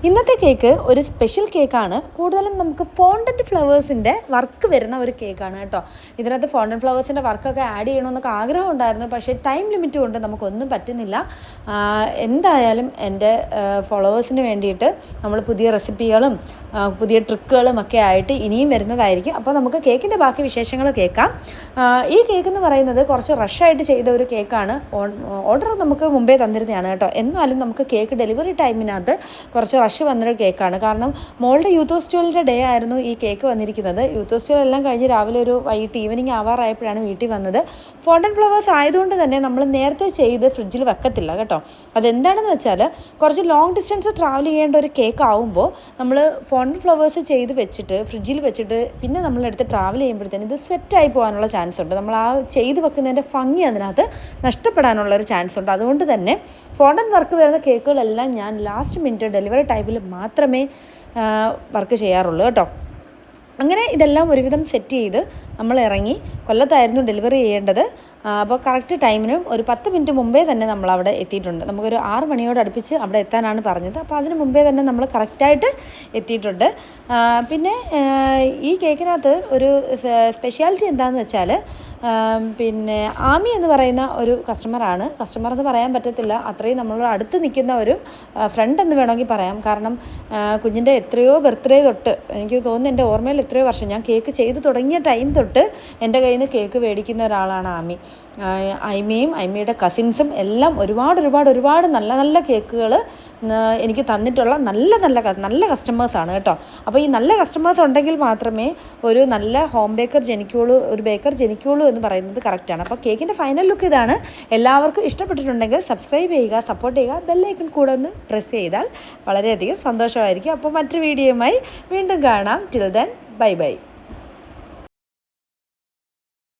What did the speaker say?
ഇന്നത്തെ കേക്ക് ഒരു സ്പെഷ്യൽ കേക്കാണ്. കൂടുതലും നമുക്ക് ഫോണ്ടൻറ്റ് ഫ്ലവേഴ്സിൻ്റെ വർക്ക് വരുന്ന ഒരു കേക്കാണ് കേട്ടോ. ഇതിനകത്ത് ഫോണ്ടൻറ്റ് ഫ്ലവേഴ്സിൻ്റെ വർക്കൊക്കെ ആഡ് ചെയ്യണമെന്നൊക്കെ ആഗ്രഹം ഉണ്ടായിരുന്നു. പക്ഷേ ടൈം ലിമിറ്റ് കൊണ്ട് നമുക്കൊന്നും പറ്റുന്നില്ല. എന്തായാലും എൻ്റെ ഫോളോവേഴ്സിന് വേണ്ടിയിട്ട് നമ്മൾ പുതിയ റെസിപ്പികളും പുതിയ ട്രിക്കുകളും ഒക്കെ ആയിട്ട് ഇനിയും വരുന്നതായിരിക്കും. അപ്പോൾ നമുക്ക് കേക്കിൻ്റെ ബാക്കി വിശേഷങ്ങൾ കേൾക്കാം. ഈ കേക്ക് എന്ന് പറയുന്നത് കുറച്ച് റഷായിട്ട് ചെയ്ത ഒരു കേക്കാണ്. ഓർഡർ നമുക്ക് മുമ്പേ തന്നിരുന്നതാണ് കേട്ടോ. എന്നാലും നമുക്ക് കേക്ക് ഡെലിവറി ടൈമിനകത്ത് കുറച്ച് റഷ് വന്നൊരു കേക്കാണ്. കാരണം മോളുടെ യൂത്ത് ഫെസ്റ്റിവലിൻ്റെ ഡേ ആയിരുന്നു ഈ കേക്ക് വന്നിരിക്കുന്നത്. യൂത്ത് ഫെസ്റ്റിവൽ എല്ലാം കഴിഞ്ഞ് രാവിലെ ഒരു വൈകിട്ട് ഈവനിങ് ആവാറായപ്പോഴാണ് വീട്ടിൽ വന്നത്. ഫോണ്ടൻ ഫ്ലവേഴ്സ് ആയതുകൊണ്ട് തന്നെ നമ്മൾ നേരത്തെ ചെയ്ത് ഫ്രിഡ്ജിൽ വെക്കത്തില്ല കേട്ടോ. അതെന്താണെന്ന് വെച്ചാൽ കുറച്ച് ലോങ് ഡിസ്റ്റൻസ് ട്രാവൽ ചെയ്യേണ്ട ഒരു കേക്ക് ആവുമ്പോൾ നമ്മൾ ഫോണ്ടൻ ഫ്ലവേഴ്സ് ചെയ്ത് വെച്ചിട്ട് ഫ്രിഡ്ജിൽ വെച്ചിട്ട് പിന്നെ നമ്മളെടുത്ത് ട്രാവൽ ചെയ്യുമ്പോഴത്തേനും ഇത് സ്വെറ്റായി പോകാനുള്ള ചാൻസ് ഉണ്ട്. നമ്മൾ ആ ചെയ്ത് വെക്കുന്നതിൻ്റെ ഭംഗി അതിനകത്ത് നഷ്ടപ്പെടാനുള്ളൊരു ചാൻസ് ഉണ്ട്. അതുകൊണ്ട് തന്നെ ഫോണ്ടൻ വർക്ക് വരുന്ന കേക്കുകളെല്ലാം ഞാൻ ലാസ്റ്റ് മിനിറ്റ് ഡെലിവറി ടൈമിൽ മാത്രമേ വർക്ക് ചെയ്യാറുള്ളൂ കേട്ടോ. അങ്ങനെ ഇതെല്ലാം ഒരുവിധം സെറ്റ് ചെയ്ത് നമ്മൾ ഇറങ്ങി. കൊല്ലത്തായിരുന്നു ഡെലിവറി ചെയ്യേണ്ടത്. അപ്പോൾ കറക്റ്റ് ടൈമിന് ഒരു 10 മിനിറ്റ് മുമ്പേ തന്നെ നമ്മളവിടെ എത്തിയിട്ടുണ്ട്. നമുക്കൊരു 6 മണിയോട് അടുപ്പിച്ച് അവിടെ എത്താനാണ് പറഞ്ഞത്. അപ്പോൾ അതിന് മുമ്പേ തന്നെ നമ്മൾ കറക്റ്റായിട്ട് എത്തിയിട്ടുണ്ട്. പിന്നെ ഈ കേക്കിനകത്ത് ഒരു സ്പെഷ്യാലിറ്റി എന്താണെന്ന് വെച്ചാൽ പിന്നെ ആമി എന്ന് പറയുന്ന ഒരു കസ്റ്റമർ എന്ന് പറയാൻ പറ്റത്തില്ല, അത്രയും നമ്മളോട് അടുത്ത് നിൽക്കുന്ന ഒരു ഫ്രണ്ട് എന്ന് വേണമെങ്കിൽ പറയാം. കാരണം കുഞ്ഞിൻ്റെ എത്രയോ ബർത്ത്ഡേ തൊട്ട് എനിക്ക് തോന്നുന്നു, എൻ്റെ ഓർമ്മയിൽ എത്രയോ വർഷം ഞാൻ കേക്ക് ചെയ്ത് തുടങ്ങിയ ടൈം തൊട്ട് എൻ്റെ കയ്യിൽ നിന്ന് കേക്ക് മേടിക്കുന്ന ഒരാളാണ് ആമി. ഐമിയുടെ കസിൻസും എല്ലാം ഒരുപാട് നല്ല നല്ല കേക്കുകൾ എനിക്ക് തന്നിട്ടുള്ള നല്ല കസ്റ്റമേഴ്സാണ് കേട്ടോ. അപ്പോൾ ഈ നല്ല കസ്റ്റമേഴ്സ് ഉണ്ടെങ്കിൽ മാത്രമേ ഒരു നല്ല ഹോം ബേക്കർ ജനിക്കുള്ളൂ, ഒരു ബേക്കർ ജനിക്കുള്ളൂ എന്ന് പറയുന്നത് കറക്റ്റാണ്. അപ്പോൾ കേക്കിൻ്റെ ഫൈനൽ ലുക്ക് ഇതാണ്. എല്ലാവർക്കും ഇഷ്ടപ്പെട്ടിട്ടുണ്ടെങ്കിൽ സബ്സ്ക്രൈബ് ചെയ്യുക, സപ്പോർട്ട് ചെയ്യുക, ബെല്ലൈക്കൺ കൂടെ ഒന്ന് പ്രസ് ചെയ്താൽ വളരെയധികം സന്തോഷമായിരിക്കും. അപ്പോൾ മറ്റൊരു വീഡിയോയുമായി വീണ്ടും കാണാം. Till then bye bye.